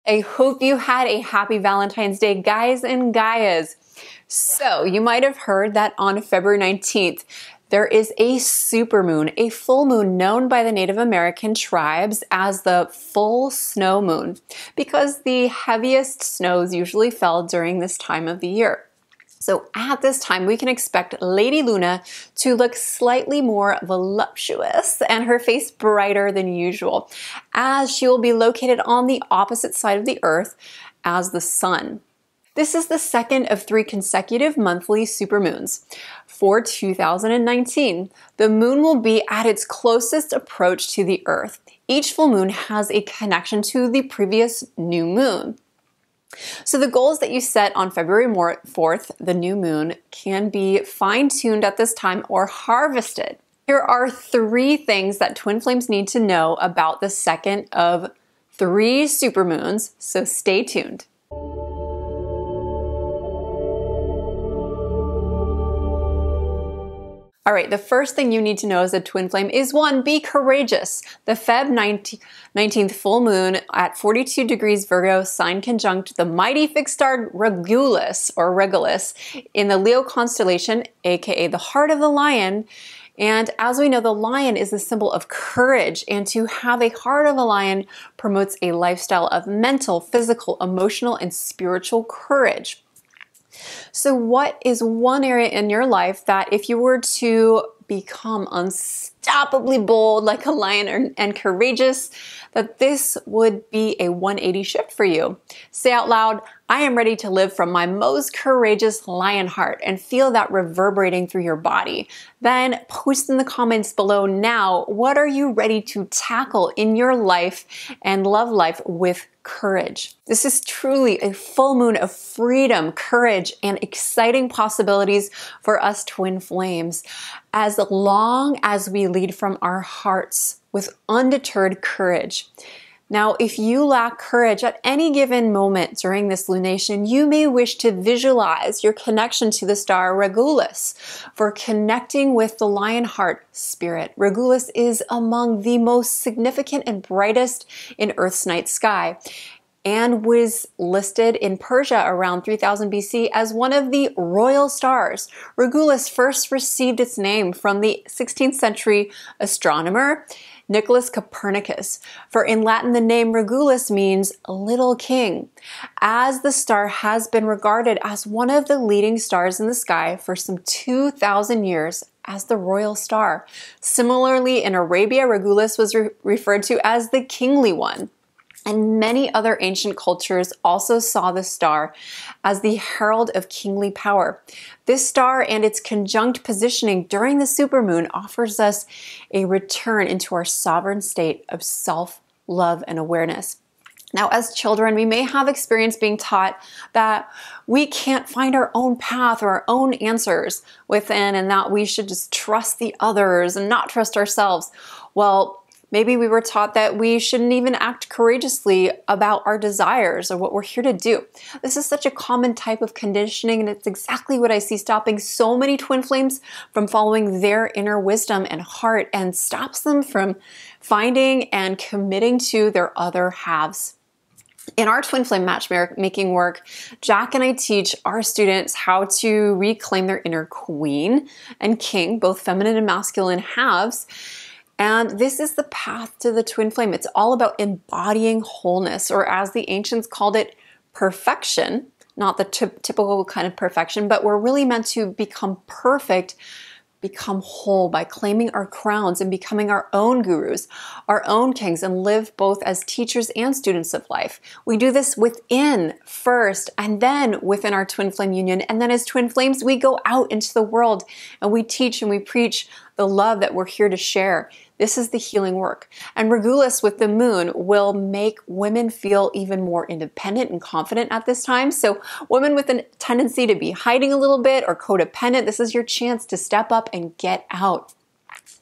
I hope you had a happy Valentine's Day, guys and gaias. So you might have heard that on February 19th, there is a supermoon, a full moon known by the Native American tribes as the full snow moon, because the heaviest snows usually fell during this time of the year. So at this time, we can expect Lady Luna to look slightly more voluptuous and her face brighter than usual, as she will be located on the opposite side of the Earth as the sun. This is the second of 3 consecutive monthly supermoons. For 2019, the moon will be at its closest approach to the Earth. Each full moon has a connection to the previous new moon. So the goals that you set on February 4th, the new moon, can be fine-tuned at this time or harvested. Here are 3 things that twin flames need to know about the second of 3 supermoons, so stay tuned. All right, the first thing you need to know as a twin flame is 1, be courageous. The Feb 19th full moon at 42 degrees Virgo sign conjunct the mighty fixed star Regulus in the Leo constellation, aka the heart of the lion. And as we know, the lion is a symbol of courage, and to have a heart of a lion promotes a lifestyle of mental, physical, emotional, and spiritual courage. So what is one area in your life that if you were to become unstoppably bold like a lion and courageous, that this would be a 180 shift for you? Say out loud, I am ready to live from my most courageous lion heart, and feel that reverberating through your body. Then post in the comments below now, what are you ready to tackle in your life and love life with courage? This is truly a full moon of freedom, courage, and exciting possibilities for us twin flames, as long as we lead from our hearts with undeterred courage. Now, if you lack courage at any given moment during this lunation, you may wish to visualize your connection to the star Regulus for connecting with the lion heart spirit. Regulus is among the most significant and brightest in Earth's night sky, and was listed in Persia around 3000 BC as one of the royal stars. Regulus first received its name from the 16th century astronomer Nicholas Copernicus, for in Latin the name Regulus means little king, as the star has been regarded as one of the leading stars in the sky for some 2,000 years as the royal star. Similarly, in Arabia, Regulus was referred to as the kingly one. And many other ancient cultures also saw the star as the herald of kingly power. This star and its conjunct positioning during the supermoon offers us a return into our sovereign state of self-love and awareness. Now, as children, we may have experienced being taught that we can't find our own path or our own answers within, and that we should just trust the others and not trust ourselves. Well, maybe we were taught that we shouldn't even act courageously about our desires or what we're here to do. This is such a common type of conditioning, and it's exactly what I see stopping so many twin flames from following their inner wisdom and heart, and stops them from finding and committing to their other halves. In our twin flame matchmaking work, Jack and I teach our students how to reclaim their inner queen and king, both feminine and masculine halves. And this is the path to the twin flame. It's all about embodying wholeness, or as the ancients called it, perfection. Not the typical kind of perfection, but we're really meant to become perfect, become whole by claiming our crowns and becoming our own gurus, our own kings, and live both as teachers and students of life. We do this within first, and then within our twin flame union. And then as twin flames, we go out into the world and we teach and we preach the love that we're here to share. This is the healing work. And Regulus with the moon will make women feel even more independent and confident at this time. So women with a tendency to be hiding a little bit or codependent, this is your chance to step up and get out.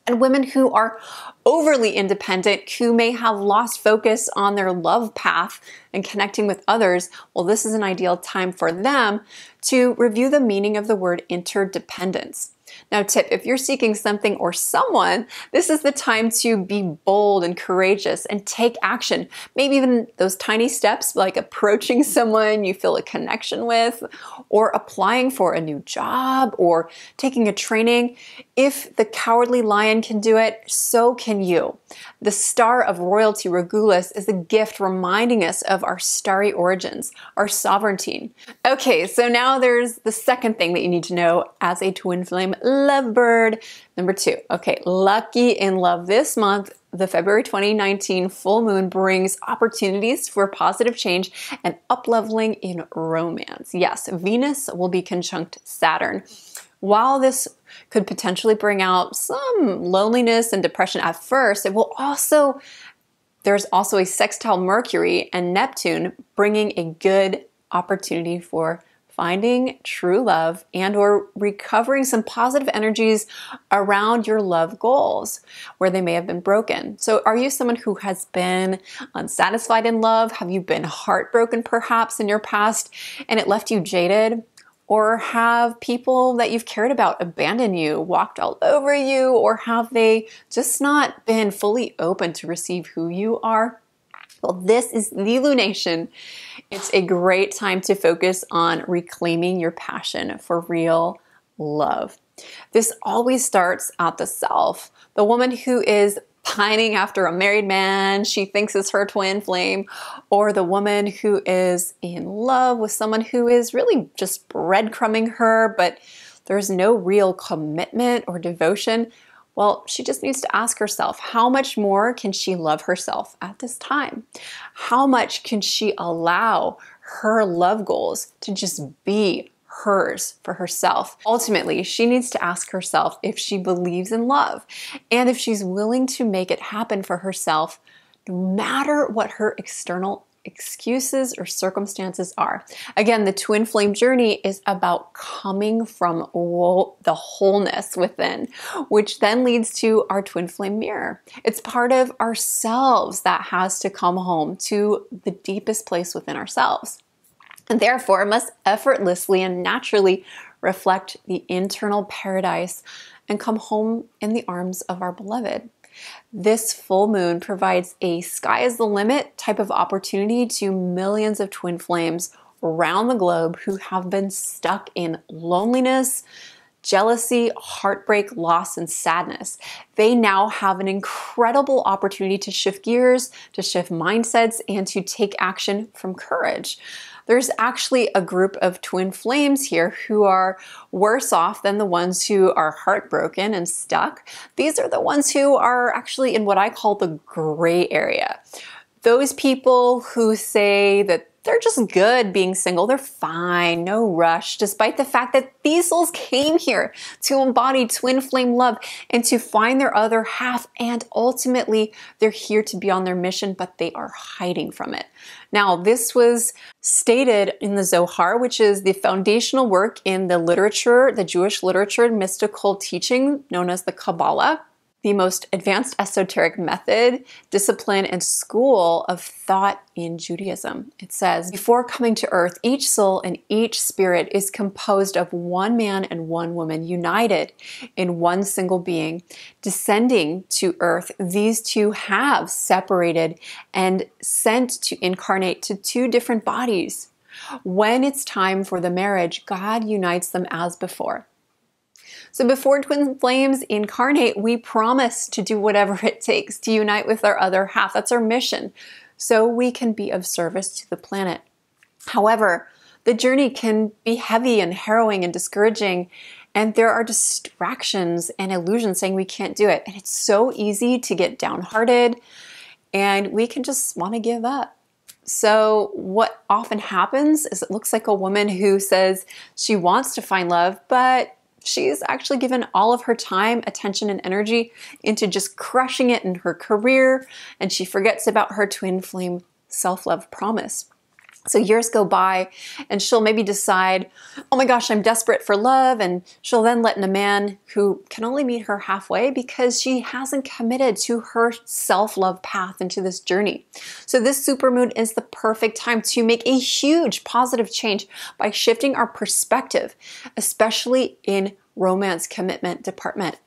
And women who are overly independent, who may have lost focus on their love path and connecting with others, well, this is an ideal time for them to review the meaning of the word interdependence. Now tip, if you're seeking something or someone, this is the time to be bold and courageous and take action. Maybe even those tiny steps like approaching someone you feel a connection with, or applying for a new job, or taking a training. If the cowardly lion can do it, so can you. The star of royalty, Regulus, is a gift reminding us of our starry origins, our sovereignty. Okay, so now there's the second thing that you need to know as a twin flame lovebird. Number 2, okay, lucky in love this month. The February 2019 full moon brings opportunities for positive change and up-leveling in romance. Yes, Venus will be conjunct Saturn. While this could potentially bring out some loneliness and depression at first, there's also a sextile Mercury and Neptune bringing a good opportunity for finding true love and or recovering some positive energies around your love goals where they may have been broken. So are you someone who has been unsatisfied in love? Have you been heartbroken perhaps in your past and it left you jaded? Or have people that you've cared about abandon you, walked all over you, or have they just not been fully open to receive who you are? Well, this is the lunation. It's a great time to focus on reclaiming your passion for real love. This always starts at the self. The woman who is pining after a married man she thinks is her twin flame, or the woman who is in love with someone who is really just breadcrumbing her, but there's no real commitment or devotion. Well, she just needs to ask herself, how much more can she love herself at this time? How much can she allow her love goals to just be hers for herself? Ultimately, she needs to ask herself if she believes in love and if she's willing to make it happen for herself, no matter what her external excuses or circumstances are. Again, the twin flame journey is about coming from the wholeness within, which then leads to our twin flame mirror. It's part of ourselves that has to come home to the deepest place within ourselves, and therefore must effortlessly and naturally reflect the internal paradise and come home in the arms of our beloved. This full moon provides a sky is the limit type of opportunity to millions of twin flames around the globe who have been stuck in loneliness, jealousy, heartbreak, loss, and sadness. They now have an incredible opportunity to shift gears, to shift mindsets, and to take action from courage. There's actually a group of twin flames here who are worse off than the ones who are heartbroken and stuck. These are the ones who are actually in what I call the gray area. Those people who say that they're just good being single, they're fine, no rush, despite the fact that these souls came here to embody twin flame love and to find their other half, and ultimately they're here to be on their mission, but they are hiding from it. Now, this was stated in the Zohar, which is the foundational work in the literature, the Jewish literature and mystical teaching known as the Kabbalah, the most advanced esoteric method, discipline, and school of thought in Judaism. It says, before coming to earth, each soul and each spirit is composed of one man and one woman united in one single being. Descending to earth, these two have separated and sent to incarnate to two different bodies. When it's time for the marriage, God unites them as before. So before twin flames incarnate, we promise to do whatever it takes to unite with our other half. That's our mission, so we can be of service to the planet. However, the journey can be heavy and harrowing and discouraging, and there are distractions and illusions saying we can't do it. And it's so easy to get downhearted, and we can just want to give up. So what often happens is it looks like a woman who says she wants to find love, but she's actually given all of her time, attention, and energy into just crushing it in her career, and she forgets about her twin flame self-love promise. So years go by, and she'll maybe decide, oh my gosh, I'm desperate for love, and she'll then let in a man who can only meet her halfway because she hasn't committed to her self-love path into this journey. So this supermoon is the perfect time to make a huge positive change by shifting our perspective, especially in romance commitment department.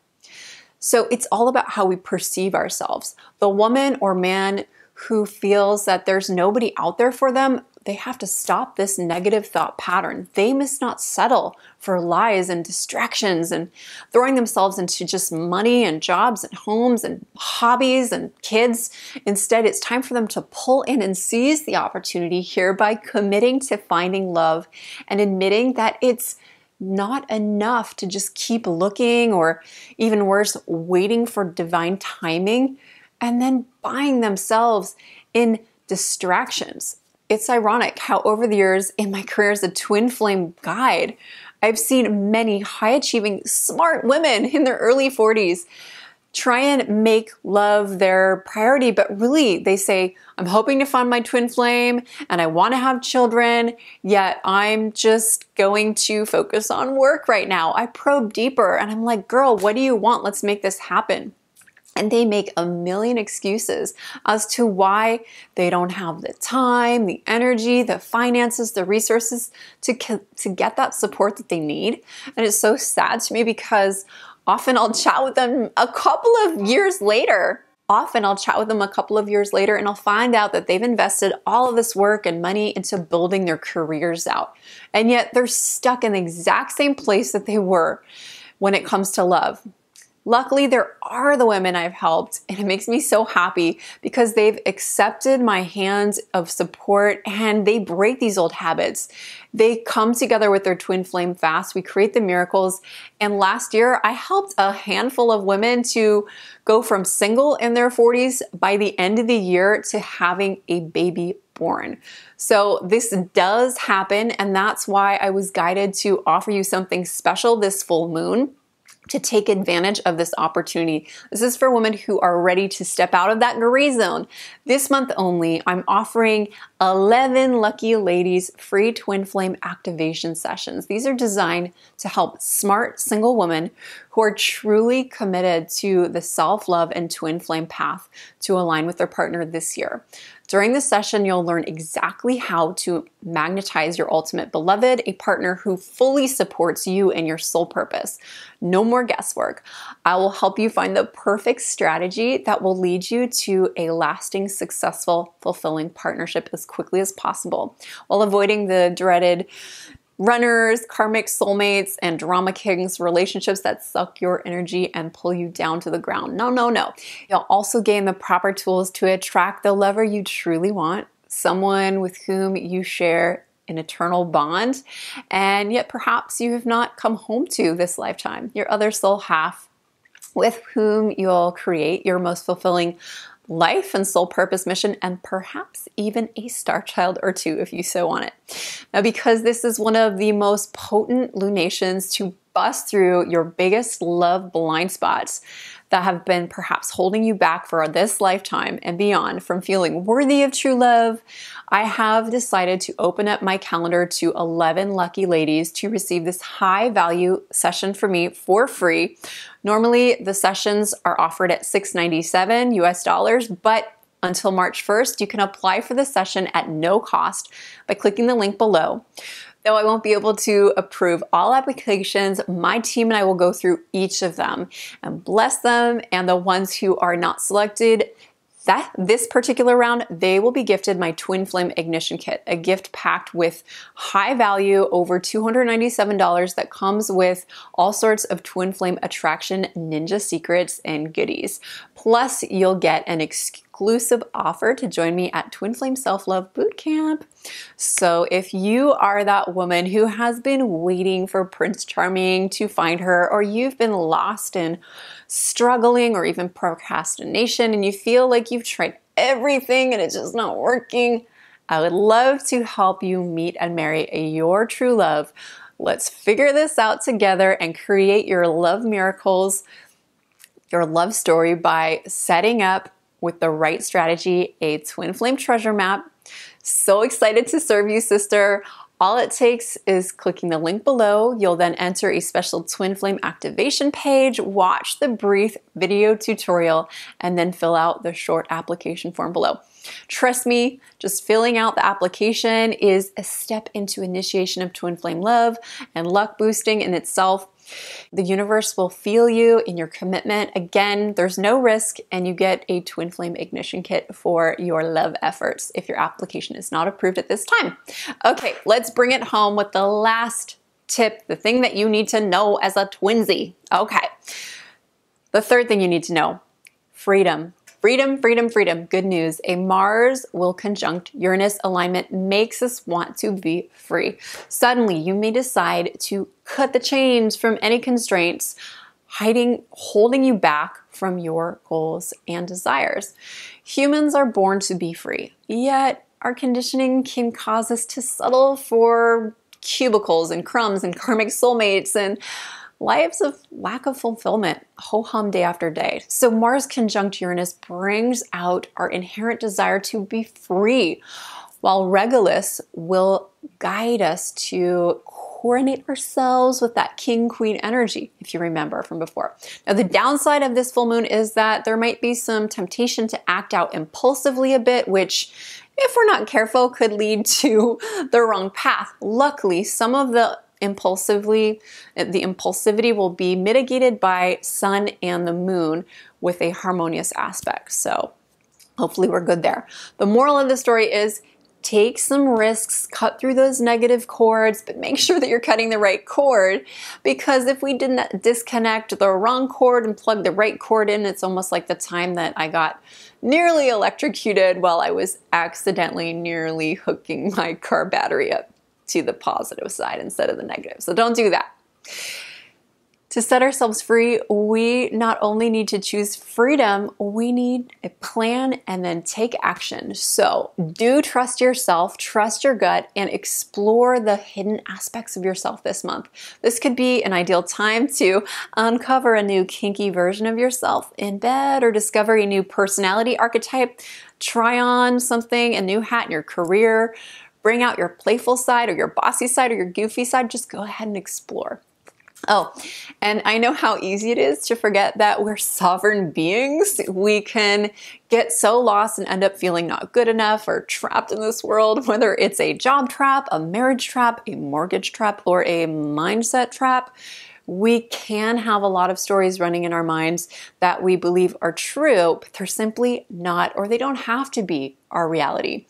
So it's all about how we perceive ourselves. The woman or man who feels that there's nobody out there for them, they have to stop this negative thought pattern. They must not settle for lies and distractions and throwing themselves into just money and jobs and homes and hobbies and kids. Instead, it's time for them to pull in and seize the opportunity here by committing to finding love and admitting that it's not enough to just keep looking, or even worse, waiting for divine timing and then buying themselves in distractions. It's ironic how over the years in my career as a twin flame guide, I've seen many high-achieving, smart women in their early 40s try and make love their priority, but really they say, I'm hoping to find my twin flame and I want to have children, yet I'm just going to focus on work right now. I probe deeper and I'm like, girl, what do you want? Let's make this happen. And they make a million excuses as to why they don't have the time, the energy, the finances, the resources to get that support that they need. And it's so sad to me because often I'll chat with them a couple of years later. And I'll find out that they've invested all of this work and money into building their careers out. And yet they're stuck in the exact same place that they were when it comes to love. Luckily, there are the women I've helped, and it makes me so happy because they've accepted my hands of support and they break these old habits. They come together with their twin flame fast. We create the miracles. And last year, I helped a handful of women to go from single in their 40s by the end of the year to having a baby born. So this does happen, and that's why I was guided to offer you something special this full moon to take advantage of this opportunity. This is for women who are ready to step out of that gray zone. This month only, I'm offering 11 lucky ladies free twin flame activation sessions. These are designed to help smart single women who are truly committed to the self-love and twin flame path to align with their partner this year. During this session, you'll learn exactly how to magnetize your ultimate beloved, a partner who fully supports you and your soul purpose. No more guesswork. I will help you find the perfect strategy that will lead you to a lasting, successful, fulfilling partnership as quickly as possible, while avoiding the dreaded runners, karmic soulmates, and drama kings, relationships that suck your energy and pull you down to the ground. No, no, no. You'll also gain the proper tools to attract the lover you truly want, someone with whom you share an eternal bond, and yet perhaps you have not come home to this lifetime, your other soul half, with whom you'll create your most fulfilling life and soul purpose mission, and perhaps even a star child or two if you so want it. Now, because this is one of the most potent lunations to bust through your biggest love blind spots that have been perhaps holding you back for this lifetime and beyond from feeling worthy of true love, I have decided to open up my calendar to 11 lucky ladies to receive this high value session for me for free. Normally, the sessions are offered at $697 US, but until March 1st, you can apply for the session at no cost by clicking the link below. Though I won't be able to approve all applications, my team and I will go through each of them and bless them, and the ones who are not selected this particular round, they will be gifted my Twin Flame Ignition Kit, a gift packed with high value, over $297, that comes with all sorts of Twin Flame attraction ninja secrets and goodies. Plus, you'll get an exclusive offer to join me at Twin Flame Self-Love Bootcamp. So if you are that woman who has been waiting for Prince Charming to find her, or you've been lost in struggling or even procrastination and you feel like you've tried everything and it's just not working, I would love to help you meet and marry your true love. Let's figure this out together and create your love miracles, your love story, by setting up with the right strategy a twin flame treasure map. So excited to serve you, sister. All it takes is clicking the link below. You'll then enter a special twin flame activation page, watch the brief video tutorial, and then fill out the short application form below. Trust me, just filling out the application is a step into initiation of twin flame love and luck boosting in itself. The universe will feel you in your commitment. Again, there's no risk, and you get a twin flame ignition kit for your love efforts if your application is not approved at this time. Okay, let's bring it home with the last tip, the thing that you need to know as a twinsy. Okay, the third thing you need to know, freedom. Freedom, freedom, freedom. Good news. A Mars will conjunct Uranus alignment makes us want to be free. Suddenly, you may decide to cut the chains from any constraints holding you back from your goals and desires. Humans are born to be free, yet our conditioning can cause us to settle for cubicles and crumbs and karmic soulmates and lives of lack of fulfillment, ho-hum day after day. So Mars conjunct Uranus brings out our inherent desire to be free, while Regulus will guide us to coordinate ourselves with that king-queen energy, if you remember from before. Now, the downside of this full moon is that there might be some temptation to act out impulsively a bit, which, if we're not careful, could lead to the wrong path. Luckily, some of the impulsivity will be mitigated by Sun and the Moon with a harmonious aspect. So hopefully we're good there. The moral of the story is take some risks, cut through those negative cords, but make sure that you're cutting the right cord, because if we didn't disconnect the wrong cord and plug the right cord in, it's almost like the time that I got nearly electrocuted while I was accidentally nearly hooking my car battery up to the positive side instead of the negative. So don't do that. To set ourselves free, we not only need to choose freedom, we need a plan and then take action. So do trust yourself, trust your gut, and explore the hidden aspects of yourself this month. This could be an ideal time to uncover a new kinky version of yourself in bed or discover a new personality archetype, try on something, a new hat in your career, bring out your playful side or your bossy side or your goofy side. Just go ahead and explore. Oh, and I know how easy it is to forget that we're sovereign beings. We can get so lost and end up feeling not good enough or trapped in this world, whether it's a job trap, a marriage trap, a mortgage trap, or a mindset trap. We can have a lot of stories running in our minds that we believe are true, but they're simply not, or they don't have to be our reality.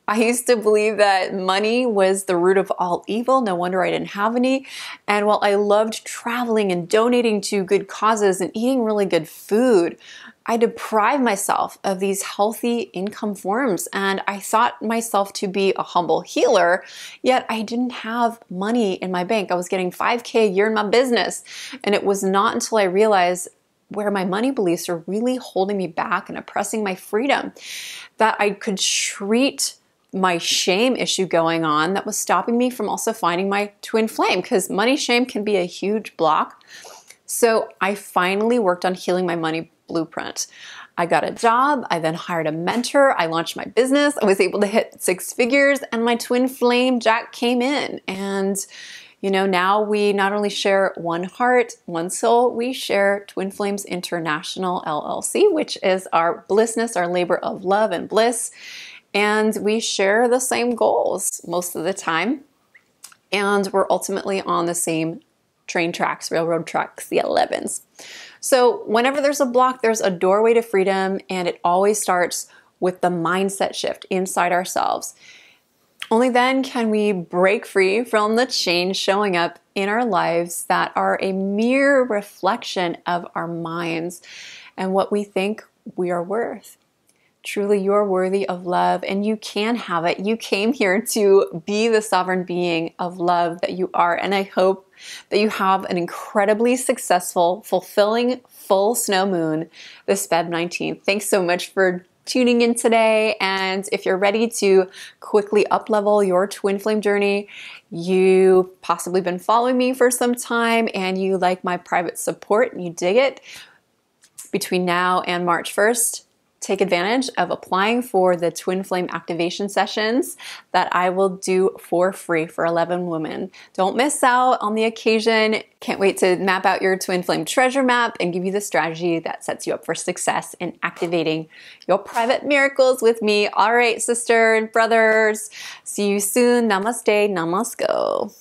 I used to believe that money was the root of all evil. No wonder I didn't have any. And while I loved traveling and donating to good causes and eating really good food, I deprived myself of these healthy income forms. And I thought myself to be a humble healer, yet I didn't have money in my bank. I was getting $5K a year in my business. And it was not until I realized where my money beliefs are really holding me back and oppressing my freedom that I could treat my shame issue going on that was stopping me from also finding my twin flame, because money shame can be a huge block. So I finally worked on healing my money blueprint. I got a job, I then hired a mentor, I launched my business, I was able to hit 6 figures, and my twin flame Jack came in. And now we not only share one heart, one soul, we share Twin Flames International LLC, which is our blissness, our labor of love and bliss. And we share the same goals most of the time. And we're ultimately on the same train tracks, railroad tracks, the 11s. So whenever there's a block, there's a doorway to freedom, and it always starts with the mindset shift inside ourselves. Only then can we break free from the chains showing up in our lives that are a mere reflection of our minds and what we think we are worth. Truly, you're worthy of love, and you can have it. You came here to be the sovereign being of love that you are, and I hope that you have an incredibly successful, fulfilling, full snow moon this Feb 19th. Thanks so much for tuning in today, and if you're ready to quickly up-level your twin flame journey, you've possibly been following me for some time, and you like my private support, and you dig it. Between now and March 1st, take advantage of applying for the twin flame activation sessions that I will do for free for 11 women. Don't miss out on the occasion. Can't wait to map out your twin flame treasure map and give you the strategy that sets you up for success in activating your private miracles with me. All right, sister and brothers, see you soon. Namaste, namasko.